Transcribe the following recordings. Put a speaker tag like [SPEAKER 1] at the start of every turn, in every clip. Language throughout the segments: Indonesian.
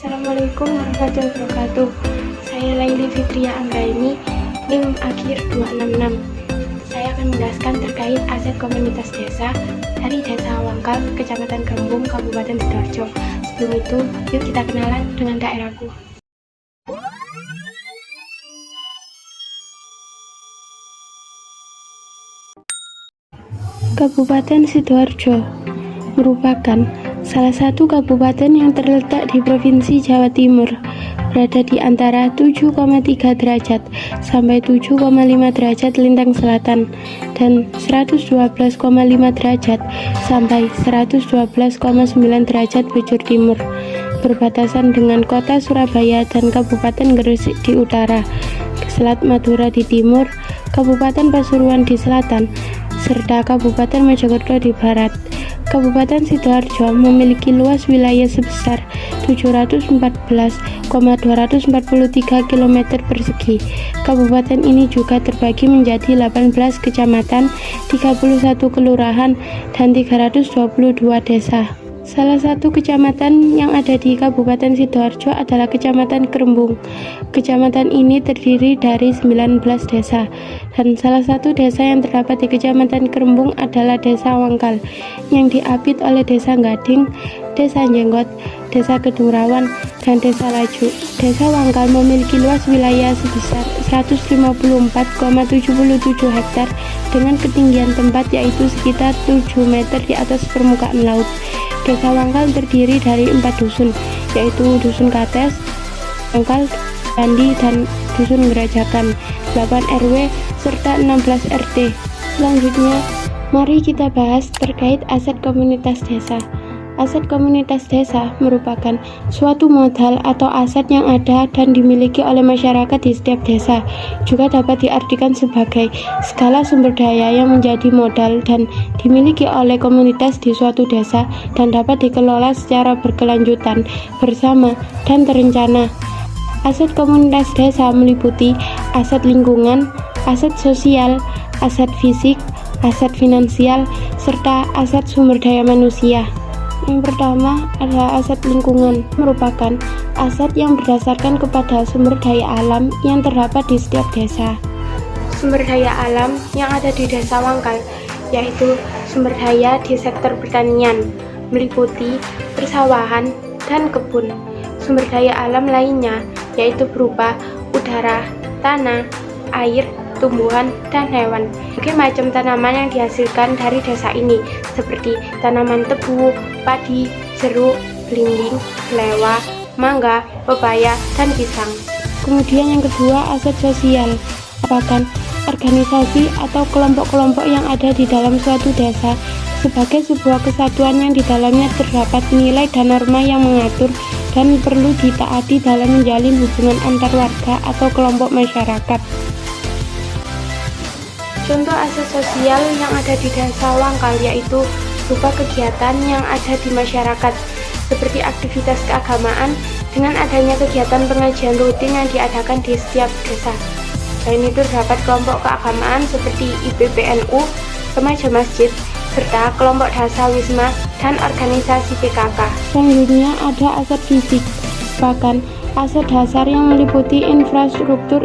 [SPEAKER 1] Assalamualaikum warahmatullahi wabarakatuh. Saya Laili Fitria Anggraini, NIM akhir 266. Saya akan menjelaskan terkait aset komunitas desa dari Desa Wangkal, Kecamatan Grembung, Kabupaten Sidoarjo. Sebelum itu, yuk kita kenalan dengan daerahku. Kabupaten Sidoarjo merupakan salah satu kabupaten yang terletak di Provinsi Jawa Timur, berada di antara 7,3 derajat sampai 7,5 derajat lintang selatan dan 112,5 derajat sampai 112,9 derajat bujur timur, berbatasan dengan kota Surabaya dan Kabupaten Gresik di utara, Selat Madura di timur, Kabupaten Pasuruan di selatan, serta Kabupaten Mojokerto di barat. Kabupaten Sidoarjo memiliki luas wilayah sebesar 714,243 km persegi. Kabupaten ini juga terbagi menjadi 18 kecamatan, 31 kelurahan, dan 322 desa. Salah satu kecamatan yang ada di Kabupaten Sidoarjo adalah Kecamatan Grembung. Kecamatan ini terdiri dari 19 desa, dan salah satu desa yang terdapat di Kecamatan Grembung adalah Desa Wangkal, yang diapit oleh Desa Gading, Desa Jenggot, Desa Kedung Rawan, dan Desa Laju. Desa Wangkal memiliki luas wilayah sebesar 154,77 hektar dengan ketinggian tempat yaitu sekitar 7 meter di atas permukaan laut. Desa Wangkal terdiri dari 4 dusun, yaitu Dusun Kates, Wangkal, Candi, dan Dusun Gerajakan, 8 RW, serta 16 RT. Selanjutnya, mari kita bahas terkait aset komunitas desa. Aset komunitas desa merupakan suatu modal atau aset yang ada dan dimiliki oleh masyarakat di setiap desa. Juga dapat diartikan sebagai segala sumber daya yang menjadi modal dan dimiliki oleh komunitas di suatu desa dan dapat dikelola secara berkelanjutan, bersama, dan terencana. Aset komunitas desa meliputi aset lingkungan, aset sosial, aset fisik, aset finansial, serta aset sumber daya manusia. Yang pertama adalah aset lingkungan, merupakan aset yang berdasarkan kepada sumber daya alam yang terdapat di setiap desa. Sumber daya alam yang ada di Desa Wangkal yaitu sumber daya di sektor pertanian, meliputi persawahan dan kebun. Sumber daya alam lainnya yaitu berupa udara, tanah, air, tumbuhan, dan hewan. Berbagai macam tanaman yang dihasilkan dari desa ini seperti tanaman tebu, padi, jeruk, belimbing, lewah, mangga, pepaya, dan pisang. Kemudian yang kedua, aset sosial, merupakan organisasi atau kelompok-kelompok yang ada di dalam suatu desa sebagai sebuah kesatuan yang di dalamnya terdapat nilai dan norma yang mengatur dan perlu ditaati dalam menjalin hubungan antar warga atau kelompok masyarakat. Contoh aset sosial yang ada di Desa Wangkal yaitu berupa kegiatan yang ada di masyarakat seperti aktivitas keagamaan dengan adanya kegiatan pengajian rutin yang diadakan di setiap desa. Selain itu terdapat kelompok keagamaan seperti IPPNU, remaja masjid, serta kelompok dasa wisma dan organisasi PKK. Selanjutnya ada aset fisik, bahkan aset dasar yang meliputi infrastruktur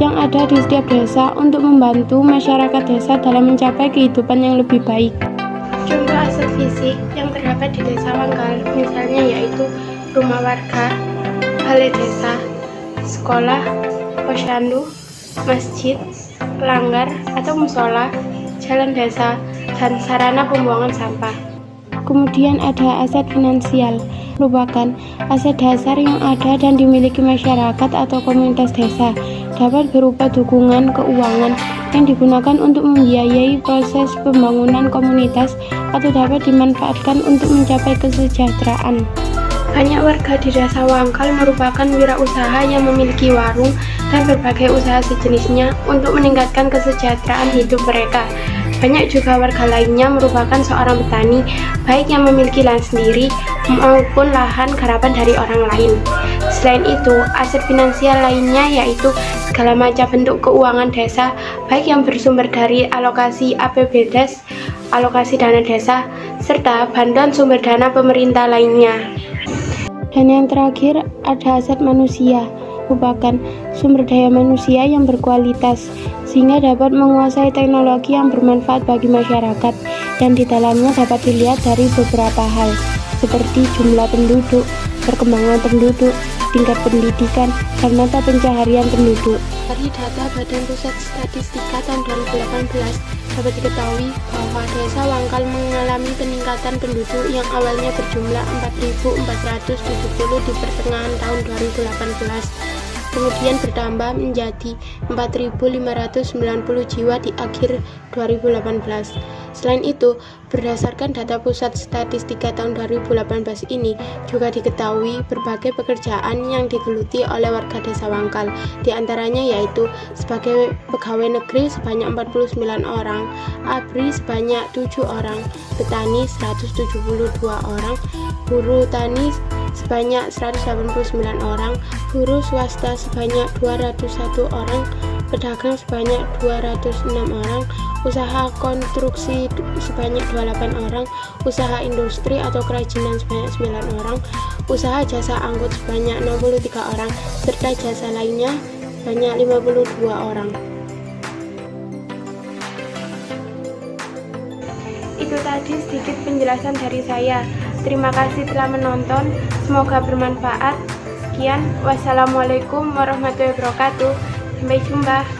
[SPEAKER 1] yang ada di setiap desa untuk membantu masyarakat desa dalam mencapai kehidupan yang lebih baik. Contoh aset fisik yang terdapat di Desa Wangkal misalnya yaitu rumah warga, balai desa, sekolah, posyandu, masjid, pelanggar atau musola, jalan desa, dan sarana pembuangan sampah. Kemudian ada aset finansial, merupakan aset dasar yang ada dan dimiliki masyarakat atau komunitas desa, dapat berupa dukungan keuangan yang digunakan untuk membiayai proses pembangunan komunitas atau dapat dimanfaatkan untuk mencapai kesejahteraan. Banyak warga di Desa Wangkal merupakan wirausaha yang memiliki warung dan berbagai usaha sejenisnya untuk meningkatkan kesejahteraan hidup mereka. Banyak juga warga lainnya merupakan seorang petani, baik yang memiliki lahan sendiri maupun lahan garapan dari orang lain. Selain itu, aset finansial lainnya yaitu segala macam bentuk keuangan desa, baik yang bersumber dari alokasi APBDes, alokasi dana desa, serta bantuan sumber dana pemerintah lainnya. Dan yang terakhir ada aset manusia, merupakan sumber daya manusia yang berkualitas sehingga dapat menguasai teknologi yang bermanfaat bagi masyarakat, dan di dalamnya dapat dilihat dari beberapa hal seperti jumlah penduduk, perkembangan penduduk, tingkat pendidikan, dan mata pencaharian penduduk. Dari data Badan Pusat Statistika tahun 2018 dapat diketahui bahwa Desa Wangkal mengalami peningkatan penduduk yang awalnya berjumlah 4.470 di pertengahan tahun 2018, kemudian bertambah menjadi 4.590 jiwa di akhir 2018. Selain itu, berdasarkan data Pusat Statistika tahun 2018 ini juga diketahui berbagai pekerjaan yang digeluti oleh warga Desa Wangkal, di antaranya yaitu sebagai pegawai negeri sebanyak 49 orang, ABRI sebanyak 7 orang, petani 172 orang, buruh tani sebanyak 189 orang, buruh swasta sebanyak 201 orang, pedagang sebanyak 206 orang, usaha konstruksi sebanyak 28 orang, usaha industri atau kerajinan sebanyak 9 orang, usaha jasa angkut sebanyak 63 orang, serta jasa lainnya sebanyak 52 orang. Itu tadi sedikit penjelasan dari saya. Terima kasih telah menonton, semoga bermanfaat. Sekian, wassalamualaikum warahmatullahi wabarakatuh. Sampai jumpa.